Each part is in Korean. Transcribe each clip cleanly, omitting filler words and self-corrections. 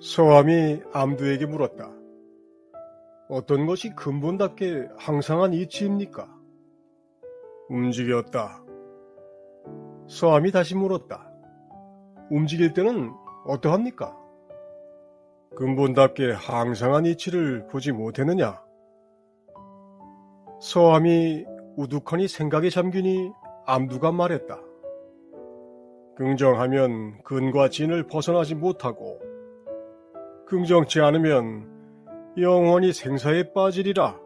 서암이 암두에게 물었다. 어떤 것이 근본답게 항상한 이치입니까? 움직였다. 서암이 다시 물었다. 움직일 때는 어떠합니까? 근본답게 항상한 이치를 보지 못했느냐? 서암이 우두커니 생각에 잠기니 암두가 말했다. 긍정하면 근과 진을 벗어나지 못하고 긍정치 않으면 영원히 생사에 빠지리라.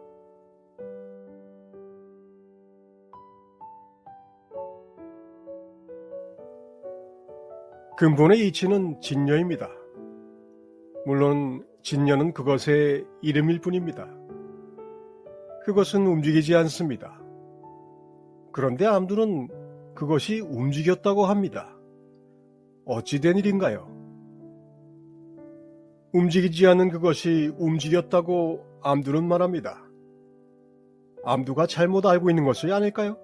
근본의 이치는 진여입니다. 물론 진여는 그것의 이름일 뿐입니다. 그것은 움직이지 않습니다. 그런데 암두는 그것이 움직였다고 합니다. 어찌 된 일인가요? 움직이지 않는 그것이 움직였다고 암두는 말합니다. 암두가 잘못 알고 있는 것이 아닐까요?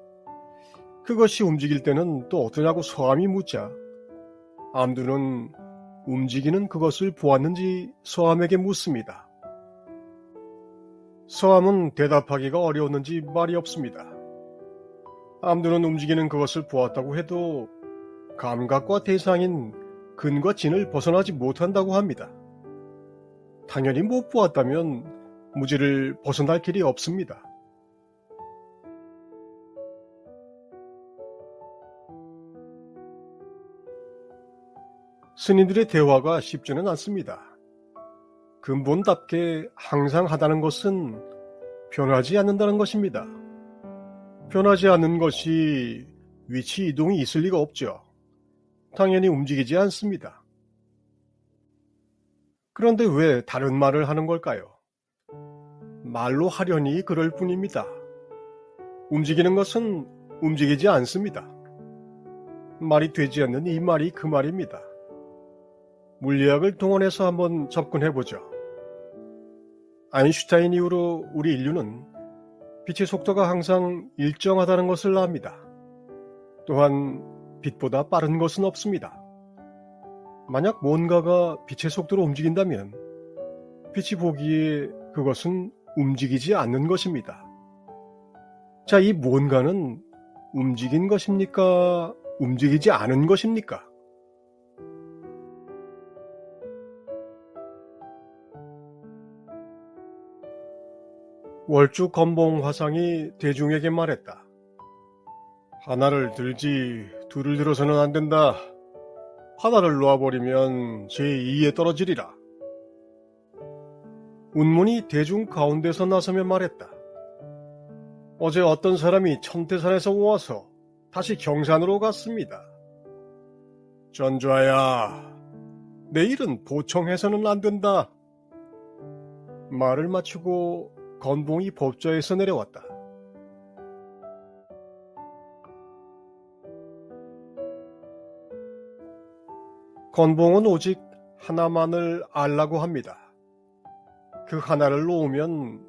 그것이 움직일 때는 또 어떠냐고 서암이 묻자 암두는 움직이는 그것을 보았는지 서암에게 묻습니다. 서암은 대답하기가 어려웠는지 말이 없습니다. 암두는 움직이는 그것을 보았다고 해도 감각과 대상인 근과 진을 벗어나지 못한다고 합니다. 당연히 못 보았다면 무지를 벗어날 길이 없습니다. 스님들의 대화가 쉽지는 않습니다. 근본답게 항상 하다는 것은 변하지 않는다는 것입니다. 변하지 않는 것이 위치 이동이 있을 리가 없죠. 당연히 움직이지 않습니다. 그런데 왜 다른 말을 하는 걸까요? 말로 하려니 그럴 뿐입니다. 움직이는 것은 움직이지 않습니다. 말이 되지 않는 이 말이 그 말입니다. 물리학을 동원해서 한번 접근해보죠. 아인슈타인 이후로 우리 인류는 빛의 속도가 항상 일정하다는 것을 압니다. 또한 빛보다 빠른 것은 없습니다. 만약 뭔가가 빛의 속도로 움직인다면 빛이 보기에 그것은 움직이지 않는 것입니다. 자, 이 뭔가는 움직인 것입니까? 움직이지 않은 것입니까? 월주 건봉 화상이 대중에게 말했다. 하나를 들지 둘을 들어서는 안 된다. 하나를 놓아버리면 제2에 떨어지리라. 운문이 대중 가운데서 나서며 말했다. 어제 어떤 사람이 천태산에서 와서 다시 경산으로 갔습니다. 전좌야, 내일은 보청해서는 안 된다. 말을 마치고 건봉이 법좌에서 내려왔다. 건봉은 오직 하나만을 알라고 합니다. 그 하나를 놓으면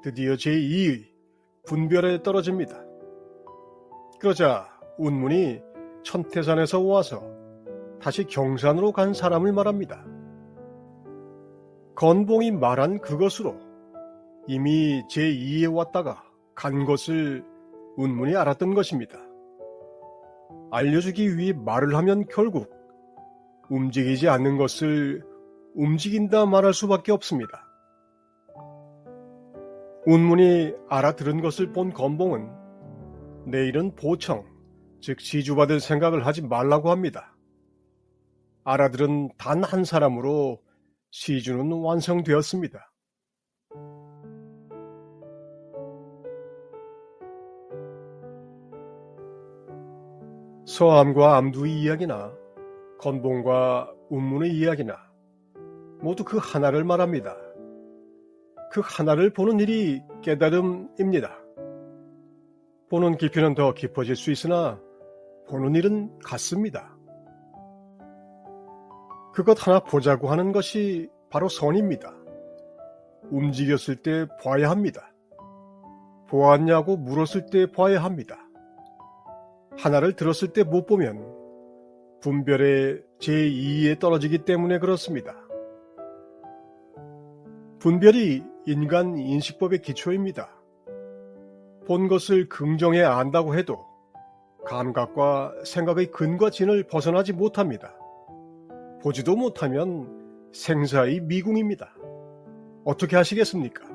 드디어 제2의 분별에 떨어집니다. 그러자 운문이 천태산에서 와서 다시 경산으로 간 사람을 말합니다. 건봉이 말한 그것으로 이미 제2에 왔다가 간 것을 운문이 알았던 것입니다. 알려주기 위해 말을 하면 결국 움직이지 않는 것을 움직인다 말할 수밖에 없습니다. 운문이 알아들은 것을 본 건봉은 내일은 보청, 즉 시주받을 생각을 하지 말라고 합니다. 알아들은 단 한 사람으로 시주는 완성되었습니다. 서암과 암두의 이야기나 건봉과 운문의 이야기나 모두 그 하나를 말합니다. 그 하나를 보는 일이 깨달음입니다. 보는 깊이는 더 깊어질 수 있으나 보는 일은 같습니다. 그것 하나 보자고 하는 것이 바로 선입니다. 움직였을 때 봐야 합니다. 보았냐고 물었을 때 봐야 합니다. 하나를 들었을 때 못 보면 분별의 제2에 떨어지기 때문에 그렇습니다. 분별이 인간 인식법의 기초입니다. 본 것을 긍정해 안다고 해도 감각과 생각의 근과 진을 벗어나지 못합니다. 보지도 못하면 생사의 미궁입니다. 어떻게 하시겠습니까?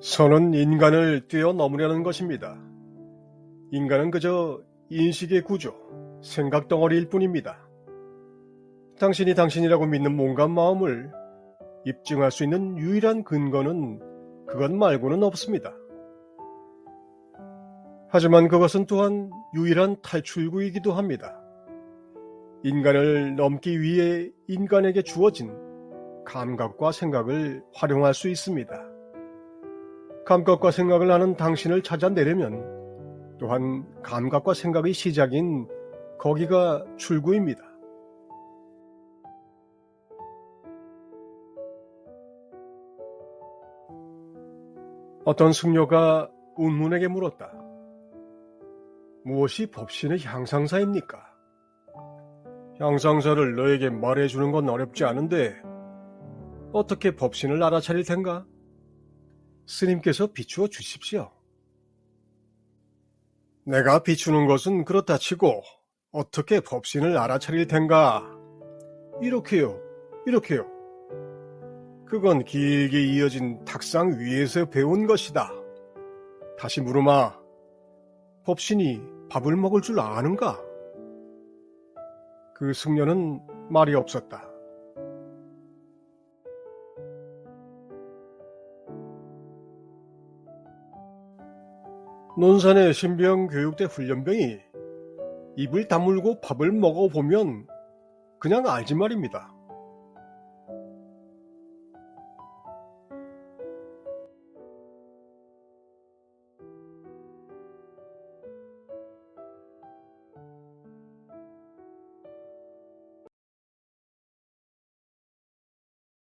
선은 인간을 뛰어넘으려는 것입니다. 인간은 그저 인식의 구조, 생각 덩어리일 뿐입니다. 당신이 당신이라고 믿는 몸과 마음을 입증할 수 있는 유일한 근거는 그것 말고는 없습니다. 하지만 그것은 또한 유일한 탈출구이기도 합니다. 인간을 넘기 위해 인간에게 주어진 감각과 생각을 활용할 수 있습니다. 감각과 생각을 하는 당신을 찾아내려면 또한 감각과 생각의 시작인 거기가 출구입니다. 어떤 승려가 운문에게 물었다. 무엇이 법신의 향상사입니까? 향상사를 너에게 말해주는 건 어렵지 않은데 어떻게 법신을 알아차릴 텐가? 스님께서 비추어 주십시오. 내가 비추는 것은 그렇다 치고 어떻게 법신을 알아차릴 텐가? 이렇게요, 이렇게요. 그건 길게 이어진 탁상 위에서 배운 것이다. 다시 물으마. 법신이 밥을 먹을 줄 아는가? 그 승려는 말이 없었다. 논산의 신병 교육대 훈련병이 입을 다물고 밥을 먹어보면 그냥 알지 말입니다.